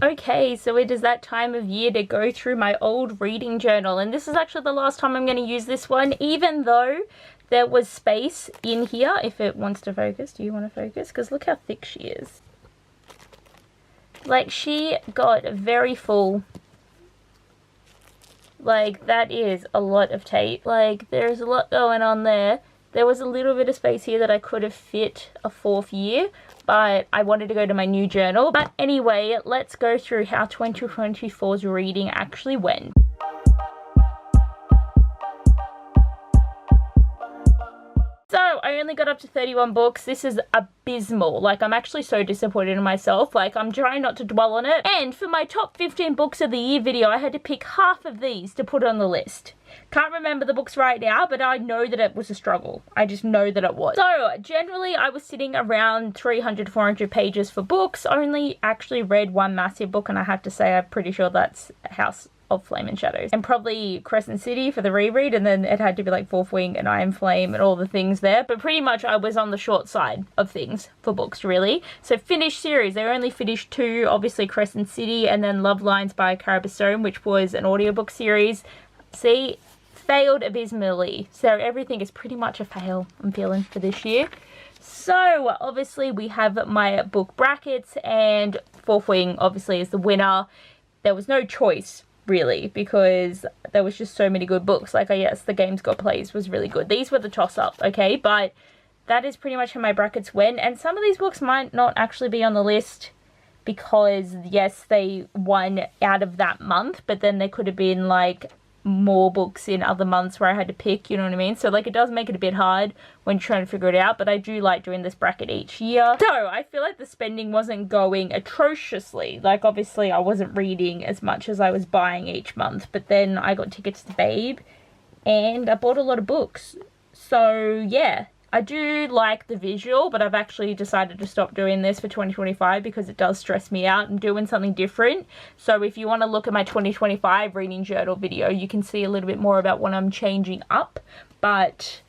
Okay, so it is that time of year to go through my old reading journal, and this is actually the last time I'm going to use this one, even though there was space in here. If it wants to focus, do you want to focus? Because look how thick she is. Like, she got very full. Like, that is a lot of tape. Like, there's a lot going on there. There was a little bit of space here that I could have fit a 4th year, but I wanted to go to my new journal. But anyway, let's go through how 2024's reading actually went. So, I only got up to 31 books. This is abysmal. Like, I'm actually so disappointed in myself. Like, I'm trying not to dwell on it. And for my top 15 books of the year video, I had to pick half of these to put on the list. Can't remember the books right now, but I know that it was a struggle. I just know that it was. So, generally, I was sitting around 300, 400 pages for books. Only actually read one massive book, and I have to say, I'm pretty sure that's House of Flame and Shadows, and probably Crescent City for the reread, and then it had to be like Fourth Wing and Iron Flame and all the things there. But pretty much I was on the short side of things for books, really. So finished series, they only finished 2, obviously Crescent City and then Love Lines by Carabasone, which was an audiobook series. See, failed abysmally. So everything is pretty much a fail, I'm feeling, for this year. So obviously we have my book brackets, and Fourth Wing obviously is the winner. There was no choice, really, because there was just so many good books. Like, yes, The Games Got Plays was really good. These were the toss-up, okay? But that is pretty much how my brackets went. And some of these books might not actually be on the list because, yes, they won out of that month, but then there could have been, like, more books in other months where I had to pick, you know what I mean? So, like, it does make it a bit hard when trying to figure it out, but I do like doing this bracket each year. So, I feel like the spending wasn't going atrociously. Like, obviously, I wasn't reading as much as I was buying each month, but then I got tickets to Babe, and I bought a lot of books. So, yeah. I do like the visual, but I've actually decided to stop doing this for 2025 because it does stress me out. I'm doing something different. So if you want to look at my 2025 reading journal video, you can see a little bit more about what I'm changing up. But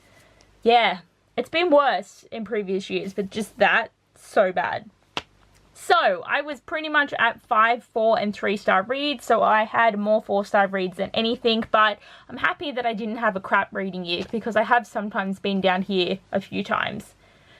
yeah, it's been worse in previous years, but just that, so bad. So, I was pretty much at 5, 4, and 3-star reads, so I had more 4-star reads than anything, but I'm happy that I didn't have a crap reading year, because I have sometimes been down here a few times.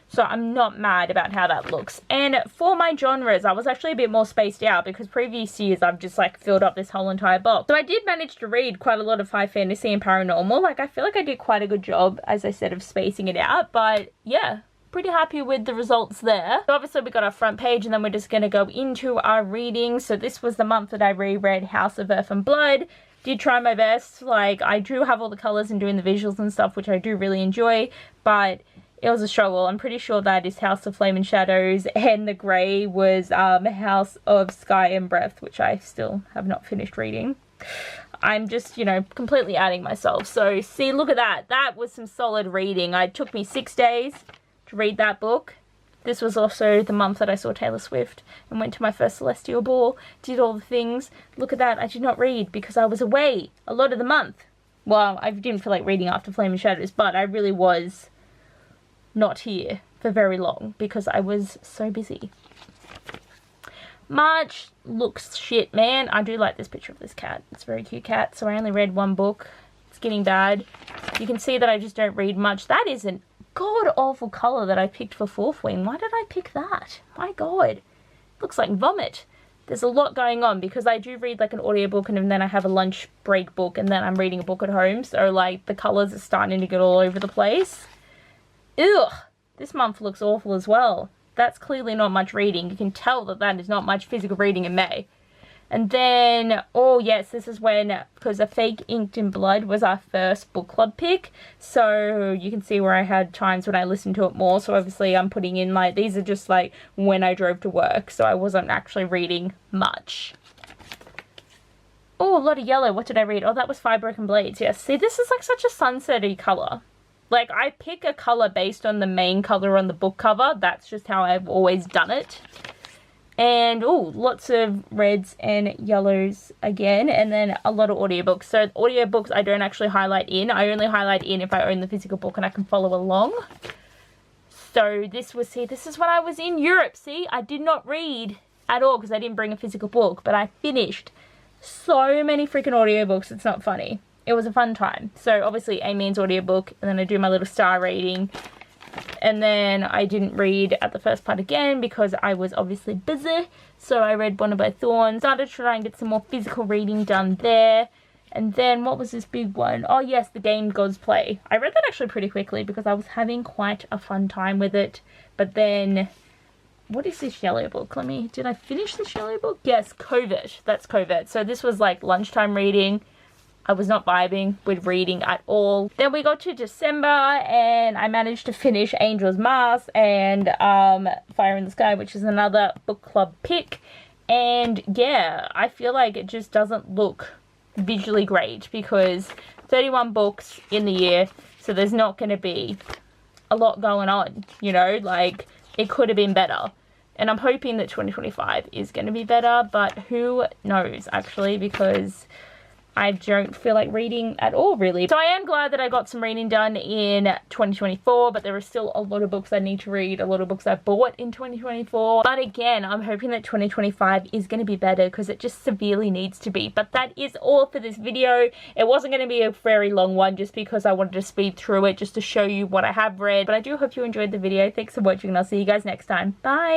So, I'm not mad about how that looks. And for my genres, I was actually a bit more spaced out, because previous years I've just, like, filled up this whole entire box. So, I did manage to read quite a lot of high fantasy and paranormal. Like, I feel like I did quite a good job, as I said, of spacing it out, but yeah. Pretty happy with the results there. So obviously we got our front page, and then we're just going to go into our reading. So this was the month that I reread House of Earth and Blood. Did try my best. Like, I do have all the colours and doing the visuals and stuff, which I do really enjoy, but it was a struggle. I'm pretty sure that is House of Flame and Shadows, and the grey was House of Sky and Breath, which I still have not finished reading. I'm just, you know, completely adding myself. So see, look at that. That was some solid reading. It took me 6 days to read that book. This was also the month that I saw Taylor Swift and went to my first Celestial Ball, did all the things. Look at that, I did not read because I was away a lot of the month. Well, I didn't feel like reading after Flame and Shadows, but I really was not here for very long because I was so busy. March looks shit, man. I do like this picture of this cat. It's a very cute cat. So I only read one book. It's getting bad. You can see that I just don't read much. That is an god-awful colour that I picked for Fourth Wing. Why did I pick that? My god. It looks like vomit. There's a lot going on because I do read like an audiobook, and then I have a lunch break book, and then I'm reading a book at home. So like the colours are starting to get all over the place. Ugh. This month looks awful as well. That's clearly not much reading. You can tell that that is not much physical reading in May. And then, oh yes, this is when, because A Fake Inked in Blood was our first book club pick. So you can see where I had times when I listened to it more. So obviously I'm putting in like, these are just like when I drove to work. So I wasn't actually reading much. Oh, a lot of yellow. What did I read? Oh, that was Five Broken Blades. Yes. See, this is like such a sunset-y colour. Like, I pick a colour based on the main colour on the book cover. That's just how I've always done it. And, oh, lots of reds and yellows again. And then a lot of audiobooks. So, audiobooks I don't actually highlight in. I only highlight in if I own the physical book and I can follow along. So, this was, see, this is when I was in Europe. See, I did not read at all because I didn't bring a physical book, but I finished so many freaking audiobooks, it's not funny. It was a fun time. So obviously Amy's audiobook, and then I do my little star reading. And then I didn't read at the first part again because I was obviously busy. So I read Bonded by Thorns, started to try and get some more physical reading done there. And then what was this big one? Oh yes, The Game Gods Play. I read that actually pretty quickly because I was having quite a fun time with it. But then, what is this yellow book? Did I finish this yellow book? Yes, Covert. That's Covert. So this was like lunchtime reading. I was not vibing with reading at all. Then we got to December and I managed to finish Angel's Mask and Fire in the Sky, which is another book club pick. And yeah, I feel like it just doesn't look visually great because 31 books in the year, so there's not going to be a lot going on, you know, like it could have been better. And I'm hoping that 2025 is going to be better, but who knows actually, because I don't feel like reading at all, really. So I am glad that I got some reading done in 2024, but there are still a lot of books I need to read, a lot of books I bought in 2024. But again, I'm hoping that 2025 is going to be better because it just severely needs to be. But that is all for this video. It wasn't going to be a very long one just because I wanted to speed through it just to show you what I have read. But I do hope you enjoyed the video. Thanks for watching and I'll see you guys next time. Bye!